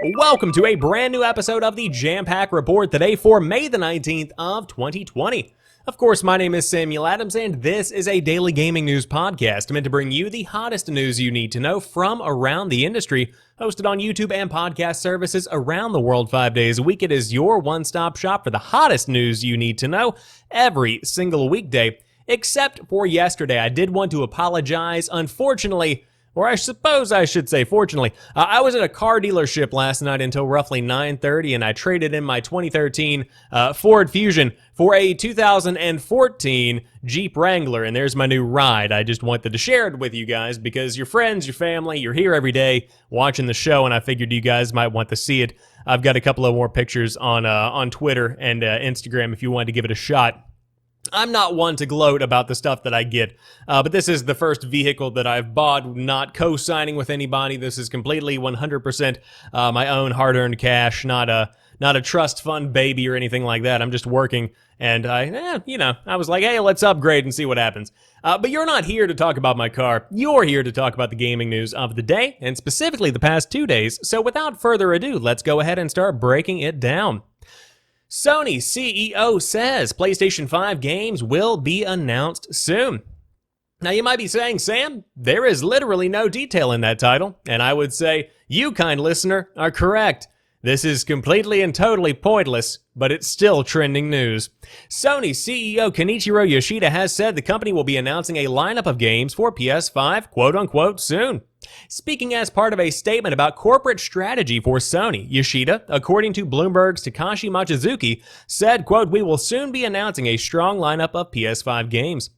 Welcome to a brand new episode of the Jampack Report today for May the 19th of 2020. Of course, my name is Samuel Adams, and this is a daily gaming news podcast meant to bring you the hottest news you need to know from around the industry. Hosted on YouTube and podcast services around the world 5 days a week, it is your one-stop shop for the hottest news you need to know every single weekday. Except for yesterday, I did want to apologize. Unfortunately, or I suppose I should say fortunately, I was at a car dealership last night until roughly 9:30, and I traded in my 2013 Ford Fusion for a 2014 Jeep Wrangler, and there's my new ride. I just wanted to share it with you guys because your friends, your family, you're here every day watching the show, and I figured you guys might want to see it. I've got a couple of more pictures on Twitter and Instagram if you wanted to give it a shot. I'm not one to gloat about the stuff that I get, but this is the first vehicle that I've bought, not co-signing with anybody. This is completely 100% my own hard-earned cash, not a trust fund baby or anything like that. I'm just working, and I was like, hey, let's upgrade and see what happens. But you're not here to talk about my car. You're here to talk about the gaming news of the day, and specifically the past 2 days. So without further ado, let's go ahead and start breaking it down. Sony CEO says PlayStation 5 games will be announced soon. Now you might be saying, Sam, there is literally no detail in that title, and I would say, you kind listener are correct. This is completely and totally pointless, but it's still trending news. Sony CEO Kenichiro Yoshida has said the company will be announcing a lineup of games for PS5, quote-unquote, soon. Speaking as part of a statement about corporate strategy for Sony, Yoshida, according to Bloomberg's Takashi Machizuki, said, quote, "We will soon be announcing a strong lineup of PS5 games."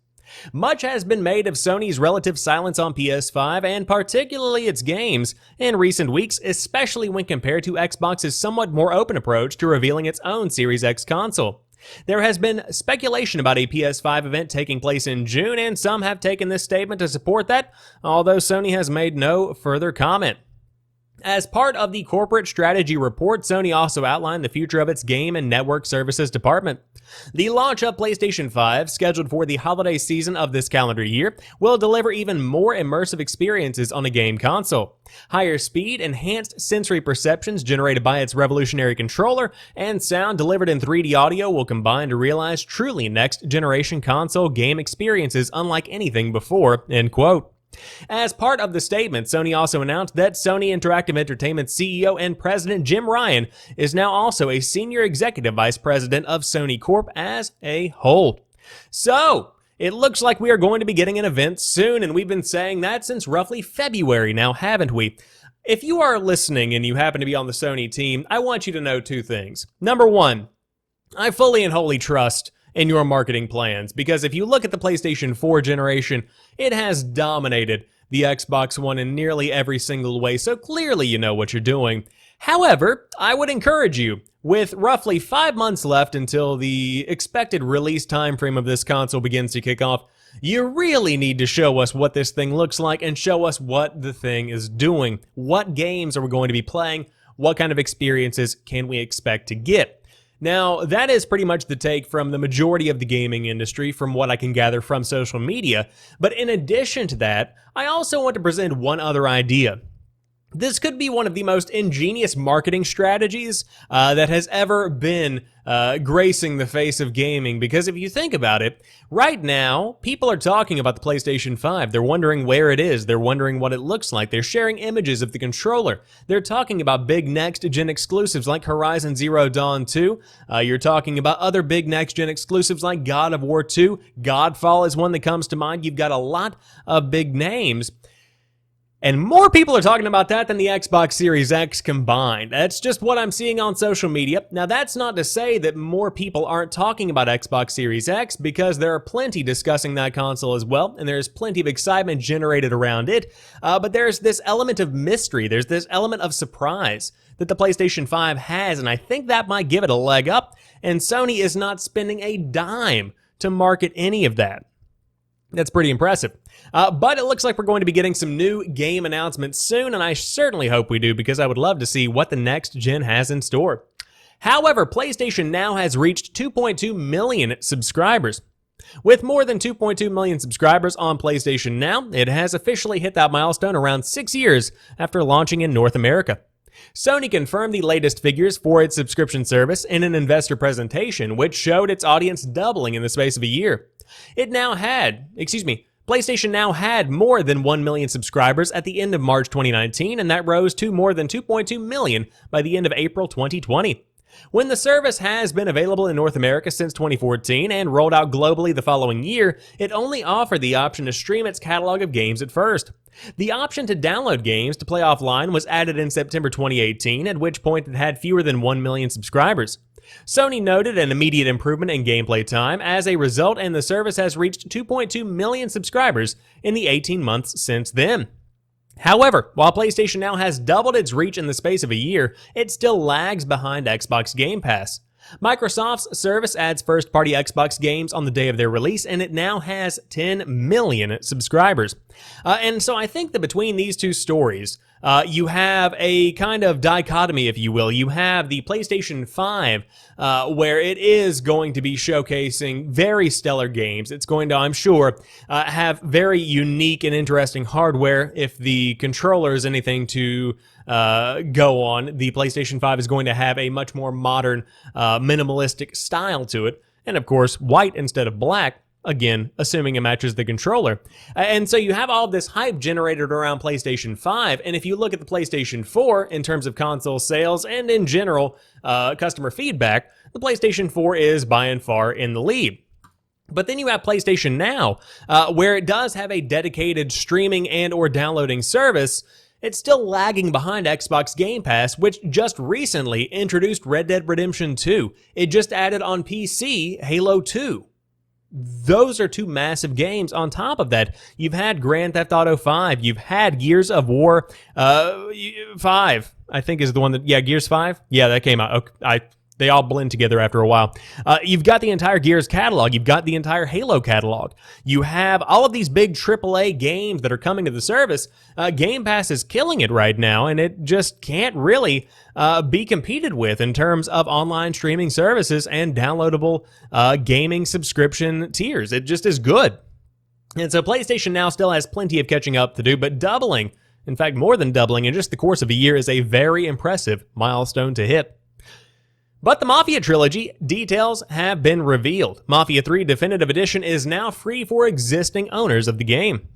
Much has been made of Sony's relative silence on PS5 and particularly its games in recent weeks, especially when compared to Xbox's somewhat more open approach to revealing its own Series X console. There has been speculation about a PS5 event taking place in June, and some have taken this statement to support that, although Sony has made no further comment. As part of the corporate strategy report, Sony also outlined the future of its game and network services department. The launch of PlayStation 5, scheduled for the holiday season of this calendar year, will deliver even more immersive experiences on a game console. Higher speed, enhanced sensory perceptions generated by its revolutionary controller, and sound delivered in 3D audio will combine to realize truly next-generation console game experiences unlike anything before, end quote. As part of the statement, Sony also announced that Sony Interactive Entertainment CEO and President Jim Ryan is now also a Senior Executive Vice President of Sony Corp as a whole. So, it looks like we are going to be getting an event soon, and we've been saying that since roughly February now, haven't we? If you are listening and you happen to be on the Sony team, I want you to know two things. Number one, I fully and wholly trust in your marketing plans, because if you look at the PlayStation 4 generation, it has dominated the Xbox One in nearly every single way, so clearly you know what you're doing. However, I would encourage you, with roughly 5 months left until the expected release timeframe of this console begins to kick off, you really need to show us what this thing looks like and show us what the thing is doing. What games are we going to be playing? What kind of experiences can we expect to get? Now, that is pretty much the take from the majority of the gaming industry, from what I can gather from social media. But in addition to that, I also want to present one other idea. This could be one of the most ingenious marketing strategies that has ever been gracing the face of gaming, because if you think about it, right now, people are talking about the PlayStation 5. They're wondering where it is. They're wondering what it looks like. They're sharing images of the controller. They're talking about big next-gen exclusives like Horizon Zero Dawn 2. You're talking about other big next-gen exclusives like God of War 2. Godfall is one that comes to mind. You've got a lot of big names. And more people are talking about that than the Xbox Series X combined. That's just what I'm seeing on social media. Now, that's not to say that more people aren't talking about Xbox Series X, because there are plenty discussing that console as well, and there's plenty of excitement generated around it. But there's this element of mystery. There's this element of surprise that the PlayStation 5 has, and I think that might give it a leg up, and Sony is not spending a dime to market any of that. That's pretty impressive. But it looks like we're going to be getting some new game announcements soon, and I certainly hope we do, because I would love to see what the next gen has in store. However, PlayStation now has reached 2.2 million subscribers. With more than 2.2 million subscribers on PlayStation Now, it has officially hit that milestone around 6 years after launching in North America. Sony confirmed the latest figures for its subscription service in an investor presentation, which showed its audience doubling in the space of a year. PlayStation now had more than 1 million subscribers at the end of March 2019, and that rose to more than 2.2 million by the end of April 2020. When the service has been available in North America since 2014 and rolled out globally the following year, it only offered the option to stream its catalog of games at first. The option to download games to play offline was added in September 2018, at which point it had fewer than 1 million subscribers. Sony noted an immediate improvement in gameplay time as a result, and the service has reached 2.2 million subscribers in the 18 months since then. However, while PlayStation now has doubled its reach in the space of a year, it still lags behind Xbox Game Pass. Microsoft's service adds first-party Xbox games on the day of their release, and it now has 10 million subscribers. And so I think that between these two stories, you have a kind of dichotomy, if you will. You have the PlayStation 5, where it is going to be showcasing very stellar games. It's going to, I'm sure, have very unique and interesting hardware. If the controller is anything to go on, the PlayStation 5 is going to have a much more modern, minimalistic style to it. And of course, white instead of black. Again, assuming it matches the controller. And so you have all of this hype generated around PlayStation 5, and if you look at the PlayStation 4 in terms of console sales and in general customer feedback, the PlayStation 4 is by and far in the lead. But then you have PlayStation Now, where it does have a dedicated streaming and or downloading service. It's still lagging behind Xbox Game Pass, which just recently introduced Red Dead Redemption 2. It just added on PC Halo 2. Those are two massive games. On top of that, you've had Grand Theft Auto 5. You've had Gears of War 5, I think is the one that, Gears 5? Yeah, that came out. Okay, they all blend together after a while. You've got the entire Gears catalog. You've got the entire Halo catalog. You have all of these big AAA games that are coming to the service. Game Pass is killing it right now, and it just can't really be competed with in terms of online streaming services and downloadable gaming subscription tiers. It just is good. And so PlayStation Now still has plenty of catching up to do, but doubling, in fact more than doubling in just the course of a year, is a very impressive milestone to hit. But the Mafia Trilogy details have been revealed. Mafia III Definitive Edition is now free for existing owners of the game.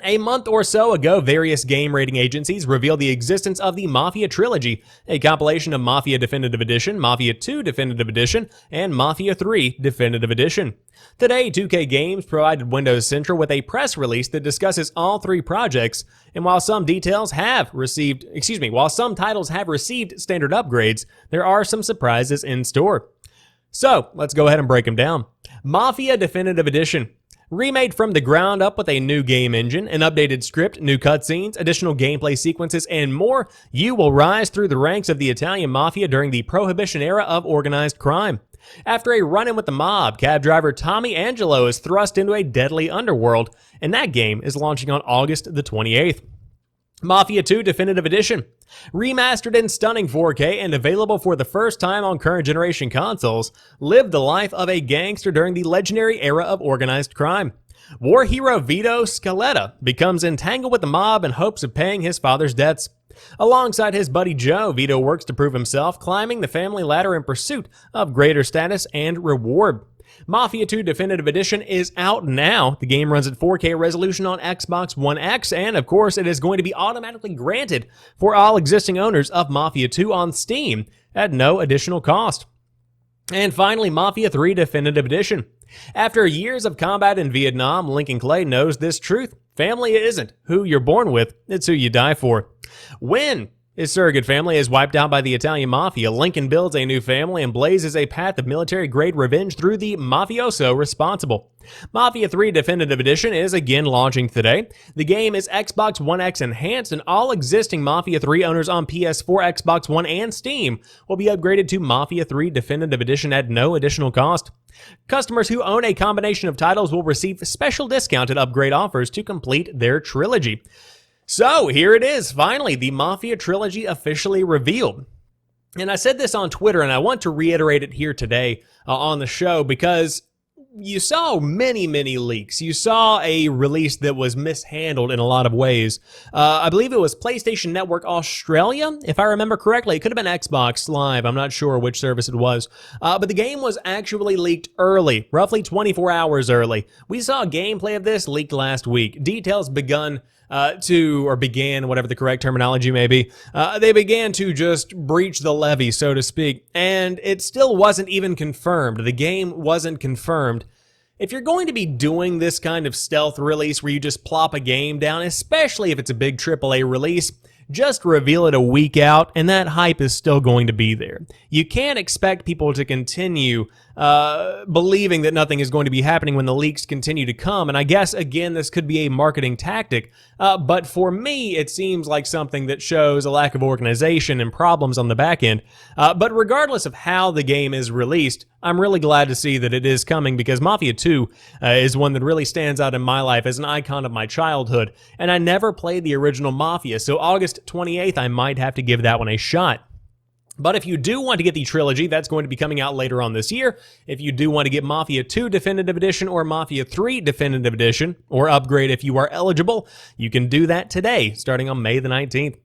A month or so ago, various game rating agencies revealed the existence of the Mafia Trilogy, a compilation of Mafia Definitive Edition, Mafia II Definitive Edition, and Mafia III Definitive Edition. Today, 2K Games provided Windows Central with a press release that discusses all three projects, and while some titles have received standard upgrades, there are some surprises in store. So, let's go ahead and break them down. Mafia Definitive Edition. Remade from the ground up with a new game engine, an updated script, new cutscenes, additional gameplay sequences, and more, you will rise through the ranks of the Italian Mafia during the Prohibition era of organized crime. After a run-in with the mob, cab driver Tommy Angelo is thrust into a deadly underworld, and that game is launching on August the 28th. Mafia II Definitive Edition. Remastered in stunning 4K and available for the first time on current generation consoles, lived the life of a gangster during the legendary era of organized crime. War hero Vito Scaletta becomes entangled with the mob in hopes of paying his father's debts. Alongside his buddy Joe, Vito works to prove himself, climbing the family ladder in pursuit of greater status and reward. Mafia II Definitive Edition is out now. The game runs at 4K resolution on Xbox One X, and of course it is going to be automatically granted for all existing owners of Mafia II on Steam at no additional cost. And finally, Mafia III Definitive Edition. After years of combat in Vietnam, Lincoln Clay knows this truth. Family isn't who you're born with, it's who you die for. When his surrogate family is wiped out by the Italian Mafia, Lincoln builds a new family and blazes a path of military-grade revenge through the mafioso responsible. Mafia III Definitive Edition is again launching today. The game is Xbox One X enhanced, and all existing Mafia III owners on PS4, Xbox One, and Steam will be upgraded to Mafia III Definitive Edition at no additional cost. Customers who own a combination of titles will receive special discounted upgrade offers to complete their trilogy. So, here it is, finally, the Mafia Trilogy officially revealed. And I said this on Twitter, and I want to reiterate it here today on the show, because you saw many leaks. You saw a release that was mishandled in a lot of ways. I believe it was PlayStation Network Australia, if I remember correctly. It could have been Xbox Live. I'm not sure which service it was. But the game was actually leaked early, roughly 24 hours early. We saw gameplay of this leaked last week. Details began, whatever the correct terminology may be, they began to just breach the levee, so to speak, and it still wasn't even confirmed. The game wasn't confirmed. If you're going to be doing this kind of stealth release where you just plop a game down, especially if it's a big AAA release, just reveal it a week out, and that hype is still going to be there. You can't expect people to continue believing that nothing is going to be happening when the leaks continue to come, and I guess, again, this could be a marketing tactic, but for me, it seems like something that shows a lack of organization and problems on the back end. But regardless of how the game is released, I'm really glad to see that it is coming, because Mafia 2 is one that really stands out in my life as an icon of my childhood, and I never played the original Mafia, so August 28th, I might have to give that one a shot. But if you do want to get the Trilogy, that's going to be coming out later on this year. If you do want to get Mafia 2 Definitive Edition or Mafia 3 Definitive Edition, or upgrade if you are eligible, you can do that today, starting on May the 19th.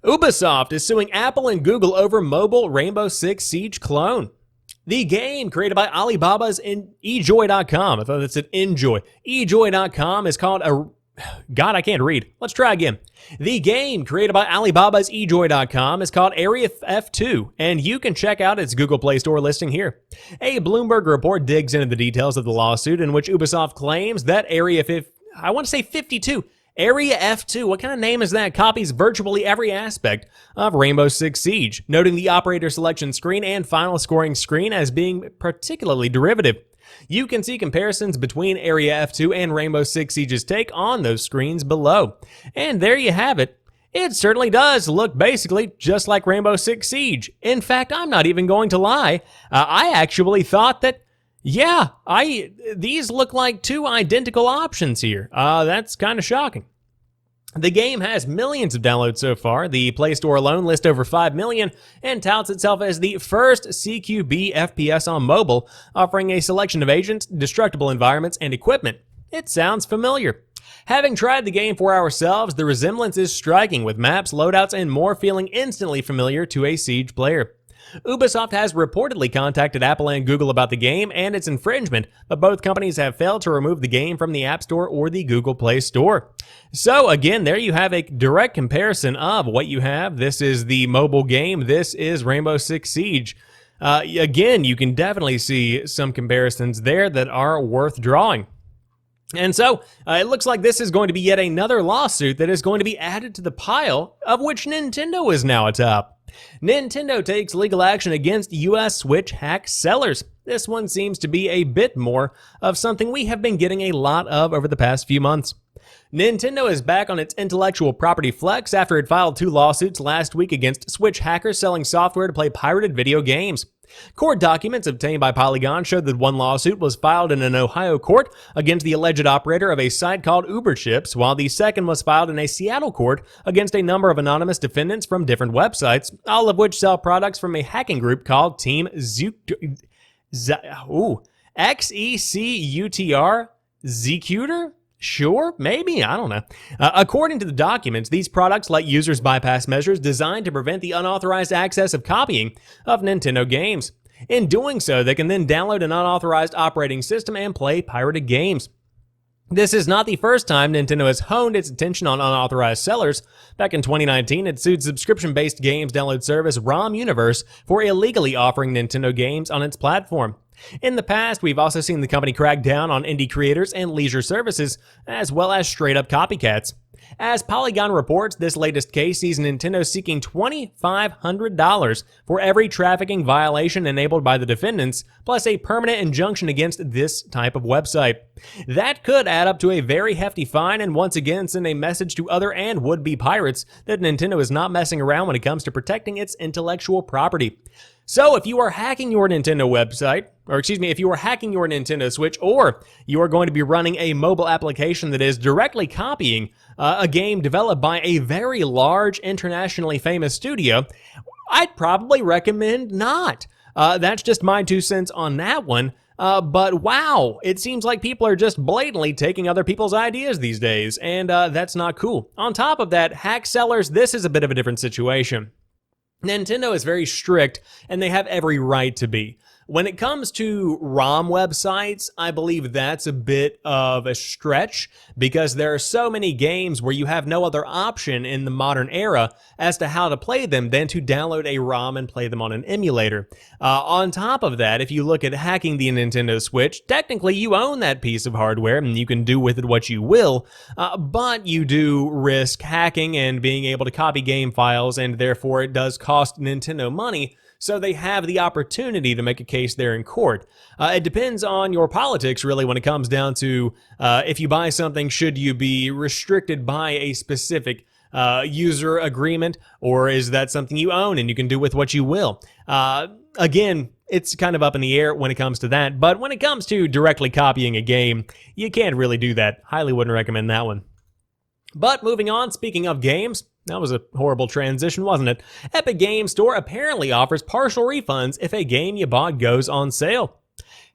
Ubisoft is suing Apple and Google over mobile Rainbow Six Siege clone. The game, created by Alibaba's eJoy.com, I thought that said Enjoy. eJoy.com is called a... God, I can't read. Let's try again. The game, created by Alibaba's eJoy.com, is called Area F2, and you can check out its Google Play Store listing here. A Bloomberg report digs into the details of the lawsuit in which Ubisoft claims that Area 52, Area F2, what kind of name is that? Copies virtually every aspect of Rainbow Six Siege, noting the operator selection screen and final scoring screen as being particularly derivative. You can see comparisons between Area F2 and Rainbow Six Siege's take on those screens below. And there you have it. It certainly does look basically just like Rainbow Six Siege. In fact, I'm not even going to lie. I actually thought that, yeah, these look like two identical options here. That's kind of shocking. The game has millions of downloads so far. The Play Store alone lists over 5 million and touts itself as the first CQB FPS on mobile, offering a selection of agents, destructible environments, and equipment. It sounds familiar. Having tried the game for ourselves, the resemblance is striking, with maps, loadouts, and more feeling instantly familiar to a Siege player. Ubisoft has reportedly contacted Apple and Google about the game and its infringement, but both companies have failed to remove the game from the App Store or the Google Play Store. So again, there you have a direct comparison of what you have. This is the mobile game. This is Rainbow Six Siege. Again, you can definitely see some comparisons there that are worth drawing. And so, it looks like this is going to be yet another lawsuit that is going to be added to the pile, of which Nintendo is now atop. Nintendo takes legal action against US Switch hack sellers. This one seems to be a bit more of something we have been getting a lot of over the past few months. Nintendo is back on its intellectual property flex after it filed 2 lawsuits last week against Switch hackers selling software to play pirated video games. Court documents obtained by Polygon showed that one lawsuit was filed in an Ohio court against the alleged operator of a site called Uberships, while the second was filed in a Seattle court against a number of anonymous defendants from different websites, all of which sell products from a hacking group called Team XECUTR Zcuter? Sure, maybe, I don't know. According to the documents, these products let users bypass measures designed to prevent the unauthorized access of copying of Nintendo games. In doing so, they can then download an unauthorized operating system and play pirated games. This is not the first time Nintendo has honed its attention on unauthorized sellers. Back in 2019, it sued subscription-based games download service ROM Universe for illegally offering Nintendo games on its platform. In the past, we've also seen the company crack down on indie creators and leisure services, as well as straight-up copycats. As Polygon reports, this latest case sees Nintendo seeking $2,500 for every trafficking violation enabled by the defendants, plus a permanent injunction against this type of website. That could add up to a very hefty fine and once again send a message to other and would-be pirates that Nintendo is not messing around when it comes to protecting its intellectual property. So if you are hacking your Nintendo website, if you are hacking your Nintendo Switch, or you are going to be running a mobile application that is directly copying a game developed by a very large, internationally famous studio, I'd probably recommend not. That's just my 2 cents on that one. But wow, it seems like people are just blatantly taking other people's ideas these days, and that's not cool. On top of that, hack sellers, this is a bit of a different situation. Nintendo is very strict, and they have every right to be. When it comes to ROM websites, I believe that's a bit of a stretch because there are so many games where you have no other option in the modern era as to how to play them than to download a ROM and play them on an emulator. On top of that, if you look at hacking the Nintendo Switch, technically you own that piece of hardware and you can do with it what you will, but you do risk hacking and being able to copy game files, and therefore it does cost Nintendo money. So they have the opportunity to make a case there in court. It depends on your politics, really, when it comes down to if you buy something, should you be restricted by a specific user agreement, or is that something you own and you can do with what you will? Again, it's kind of up in the air when it comes to that, but when it comes to directly copying a game, you can't really do that. Highly wouldn't recommend that one. But moving on, speaking of games, that was a horrible transition, wasn't it? Epic Games Store apparently offers partial refunds if a game you bought goes on sale.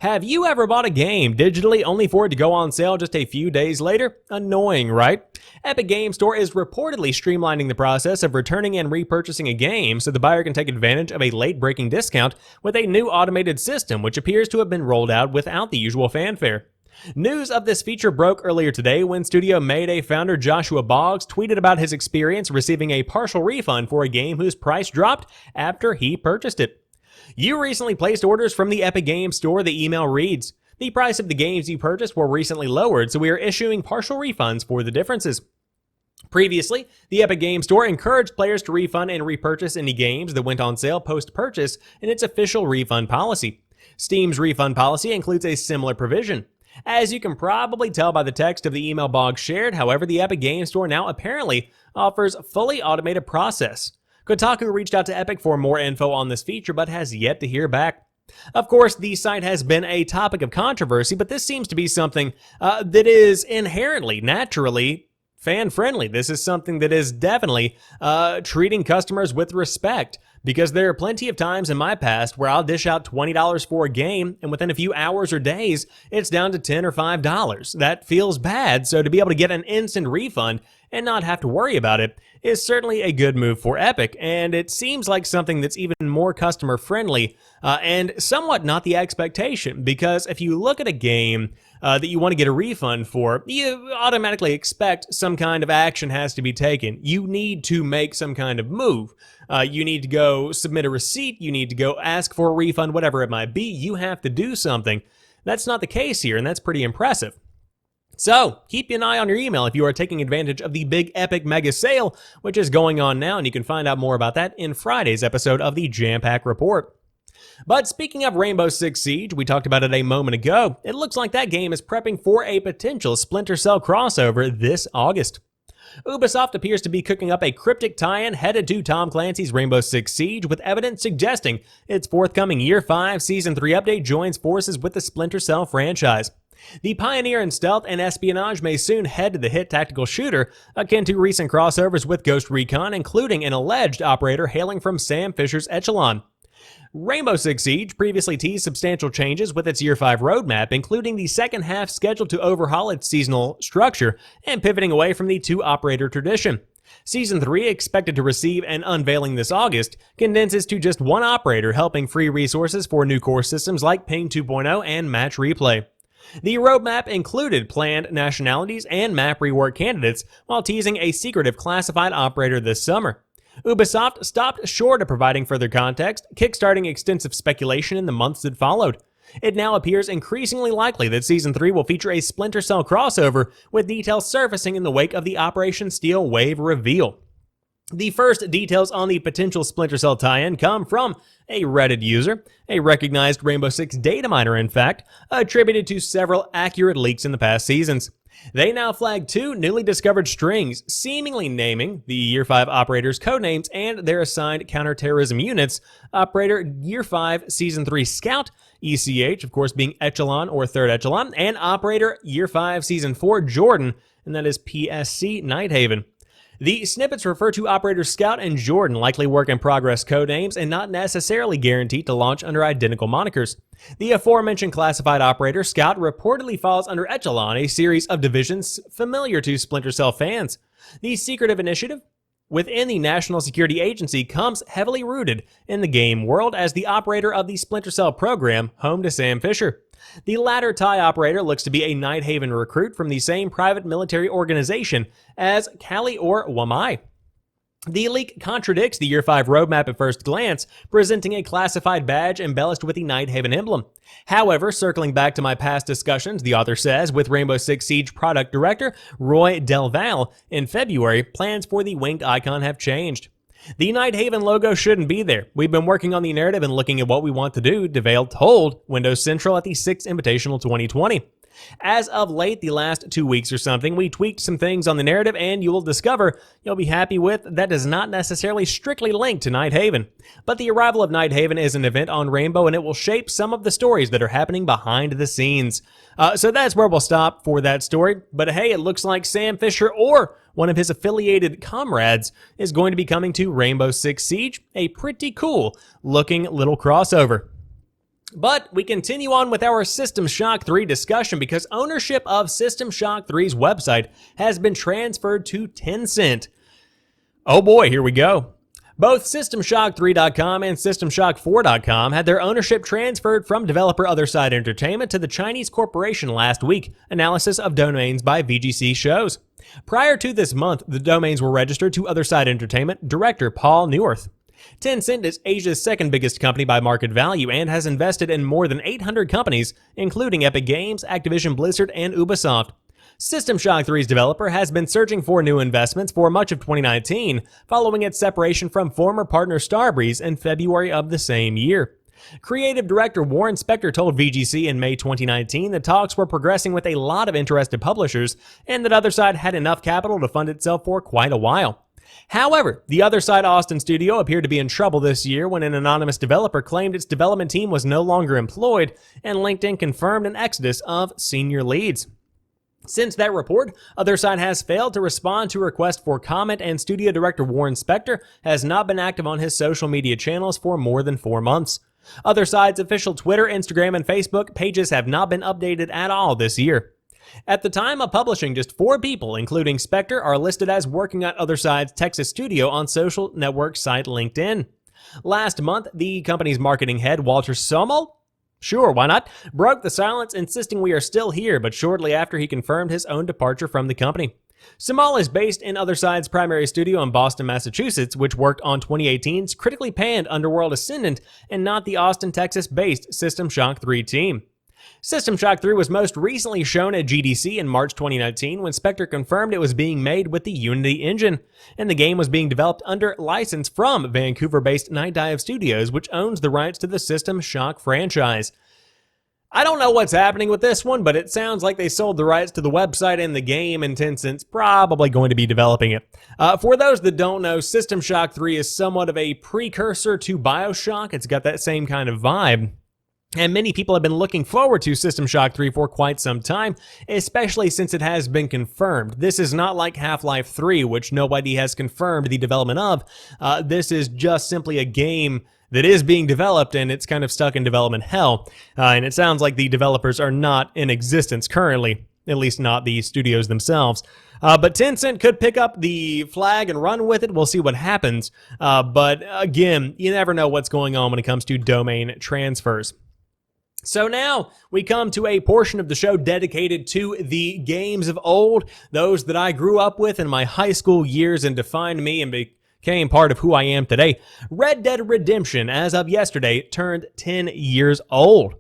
Have you ever bought a game digitally only for it to go on sale just a few days later? Annoying, right? Epic Games Store is reportedly streamlining the process of returning and repurchasing a game so the buyer can take advantage of a late-breaking discount with a new automated system which appears to have been rolled out without the usual fanfare. News of this feature broke earlier today when Studio Mayday founder Joshua Boggs tweeted about his experience receiving a partial refund for a game whose price dropped after he purchased it. You recently placed orders from the Epic Games Store, the email reads. The price of the games you purchased were recently lowered, so we are issuing partial refunds for the differences. Previously, the Epic Games Store encouraged players to refund and repurchase any games that went on sale post-purchase in its official refund policy. Steam's refund policy includes a similar provision. As you can probably tell by the text of the email Boggs shared, however, the Epic Games Store now apparently offers a fully automated process. Kotaku reached out to Epic for more info on this feature, but has yet to hear back. Of course, the site has been a topic of controversy, but this seems to be something that is inherently, naturally fan-friendly. This is something that is definitely treating customers with respect. Because there are plenty of times in my past where I'll dish out $20 for a game, and within a few hours or days, it's down to $10 or $5. That feels bad, so to be able to get an instant refund and not have to worry about it is certainly a good move for Epic, and it seems like something that's even more customer-friendly and somewhat not the expectation, because if you look at a game that you want to get a refund for, you automatically expect some kind of action has to be taken. You need to make some kind of move. You need to go submit a receipt, you need to go ask for a refund, whatever it might be. You have to do something. That's not the case here, and that's pretty impressive. So, keep an eye on your email if you are taking advantage of the big Epic Mega Sale, which is going on now, and you can find out more about that in Friday's episode of the Jampack Report. But speaking of Rainbow Six Siege, we talked about it a moment ago, it looks like that game is prepping for a potential Splinter Cell crossover this August. Ubisoft appears to be cooking up a cryptic tie-in headed to Tom Clancy's Rainbow Six Siege, with evidence suggesting its forthcoming Year 5 Season 3 update joins forces with the Splinter Cell franchise. The pioneer in stealth and espionage may soon head to the hit tactical shooter, akin to recent crossovers with Ghost Recon, including an alleged operator hailing from Sam Fisher's Echelon. Rainbow Six Siege previously teased substantial changes with its Year 5 roadmap, including the second half scheduled to overhaul its seasonal structure and pivoting away from the two-operator tradition. Season 3, expected to receive an unveiling this August, condenses to just one operator, helping free resources for new core systems like Ping 2.0 and Match Replay. The roadmap included planned nationalities and map rework candidates, while teasing a secretive classified operator this summer. Ubisoft stopped short of providing further context, kickstarting extensive speculation in the months that followed. It now appears increasingly likely that Season 3 will feature a Splinter Cell crossover, with details surfacing in the wake of the Operation Steel Wave reveal. The first details on the potential Splinter Cell tie-in come from a Reddit user, a recognized Rainbow Six data miner in fact, attributed to several accurate leaks in the past seasons. They now flag two newly discovered strings, seemingly naming the Year 5 operators' codenames and their assigned counterterrorism units: Operator Year 5 Season 3 Scout, ECH, of course being Echelon or Third Echelon, and Operator Year 5 Season 4 Jordan, and that is PSC Nighthaven. The snippets refer to operators Scout and Jordan, likely work-in-progress codenames and not necessarily guaranteed to launch under identical monikers. The aforementioned classified operator Scout reportedly falls under Echelon, a series of divisions familiar to Splinter Cell fans. The secretive initiative within the National Security Agency comes heavily rooted in the game world as the operator of the Splinter Cell program, home to Sam Fisher. The latter TIE operator looks to be a Nighthaven recruit from the same private military organization as Kali or Wamai. The leak contradicts the Year 5 roadmap at first glance, presenting a classified badge embellished with the Nighthaven emblem. However, circling back to my past discussions, the author says, with Rainbow Six Siege product director Roy Del Valle in February, plans for the winged icon have changed. The Nighthaven logo shouldn't be there. We've been working on the narrative and looking at what we want to do, DeVale told Windows Central at the 6th Invitational 2020. As of late, the last 2 weeks or something, we tweaked some things on the narrative, and you will discover you'll be happy with that does not necessarily strictly link to Nighthaven. But the arrival of Nighthaven is an event on Rainbow, and it will shape some of the stories that are happening behind the scenes. So that's where we'll stop for that story. But hey, it looks like Sam Fisher or one of his affiliated comrades is going to be coming to Rainbow Six Siege, a pretty cool looking little crossover. But we continue on with our System Shock 3 discussion because ownership of System Shock 3's website has been transferred to Tencent. Oh boy, here we go. Both SystemShock3.com and SystemShock4.com had their ownership transferred from developer Otherside Entertainment to the Chinese corporation last week, analysis of domains by VGC shows. Prior to this month, the domains were registered to Otherside Entertainment director Paul Neuwirth. Tencent is Asia's second biggest company by market value and has invested in more than 800 companies, including Epic Games, Activision Blizzard, and Ubisoft. System Shock 3's developer has been searching for new investments for much of 2019, following its separation from former partner Starbreeze in February of the same year. Creative director Warren Spector told VGC in May 2019 that talks were progressing with a lot of interested publishers and that Otherside had enough capital to fund itself for quite a while. However, the Otherside Austin studio appeared to be in trouble this year when an anonymous developer claimed its development team was no longer employed, and LinkedIn confirmed an exodus of senior leads. Since that report, Otherside has failed to respond to requests for comment, and studio director Warren Spector has not been active on his social media channels for more than 4 months. Otherside's official Twitter, Instagram, and Facebook pages have not been updated at all this year. At the time of publishing, just 4 people, including Spector, are listed as working at Otherside's Texas studio on social network site LinkedIn. Last month, the company's marketing head, Walter Somel, sure, why not, broke the silence, insisting we are still here, but shortly after he confirmed his own departure from the company. Somel is based in Otherside's primary studio in Boston, Massachusetts, which worked on 2018's critically panned Underworld Ascendant and not the Austin, Texas-based System Shock 3 team. System Shock 3 was most recently shown at GDC in March 2019 when Spector confirmed it was being made with the Unity engine, and the game was being developed under license from Vancouver-based Night Dive Studios, which owns the rights to the System Shock franchise. I don't know what's happening with this one, but it sounds like they sold the rights to the website and the game, and Tencent's probably going to be developing it. For those that don't know, System Shock 3 is somewhat of a precursor to BioShock. It's got that same kind of vibe. And many people have been looking forward to System Shock 3 for quite some time, especially since it has been confirmed. This is not like Half-Life 3, which nobody has confirmed the development of. This is just simply a game that is being developed, and it's kind of stuck in development hell. And it sounds like the developers are not in existence currently, at least not the studios themselves. But Tencent could pick up the flag and run with it. We'll see what happens. But again, you never know what's going on when it comes to domain transfers. So now we come to a portion of the show dedicated to the games of old, those that I grew up with in my high school years and defined me and became part of who I am today. Red Dead Redemption, as of yesterday, turned 10 years old.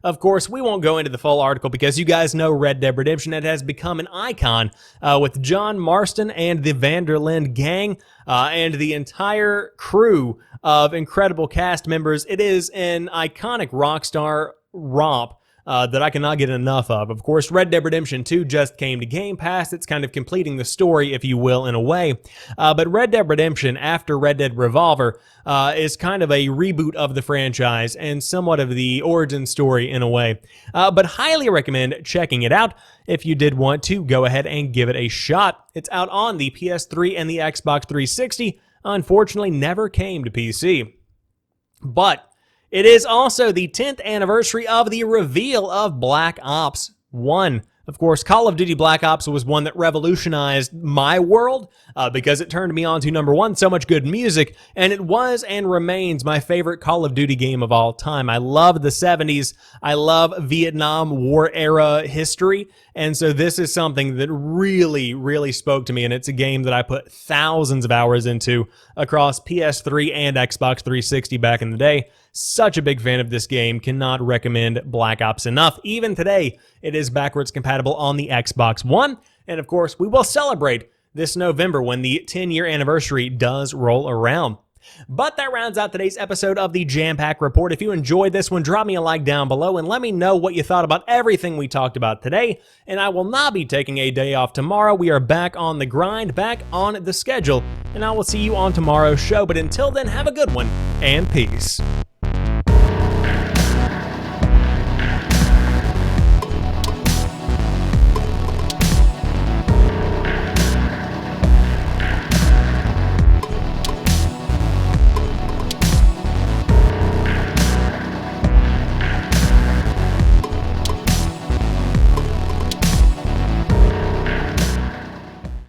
Of course, we won't go into the full article because you guys know Red Dead Redemption. It has become an icon with John Marston and the Vanderlyn gang and the entire crew of incredible cast members. It is an iconic Rockstar romp that I cannot get enough of. Of course, Red Dead Redemption 2 just came to Game Pass. It's kind of completing the story, if you will, in a way. But Red Dead Redemption, after Red Dead Revolver, is kind of a reboot of the franchise and somewhat of the origin story in a way. But highly recommend checking it out if you did want to go ahead and give it a shot. It's out on the PS3 and the Xbox 360. Unfortunately, never came to PC. But it is also the 10th anniversary of the reveal of Black Ops 1. Of course, Call of Duty Black Ops was one that revolutionized my world because it turned me on to, number one, so much good music, and it was and remains my favorite Call of Duty game of all time. I love the 70s. I love Vietnam War era history, and so this is something that really, really spoke to me, and it's a game that I put thousands of hours into across PS3 and Xbox 360 back in the day. Such a big fan of this game. Cannot recommend Black Ops enough. Even today, it is backwards compatible on the Xbox One. And of course, we will celebrate this November when the 10-year anniversary does roll around. But that rounds out today's episode of the Jampack Report. If you enjoyed this one, drop me a like down below and let me know what you thought about everything we talked about today. And I will not be taking a day off tomorrow. We are back on the grind, back on the schedule, and I will see you on tomorrow's show. But until then, have a good one, and peace.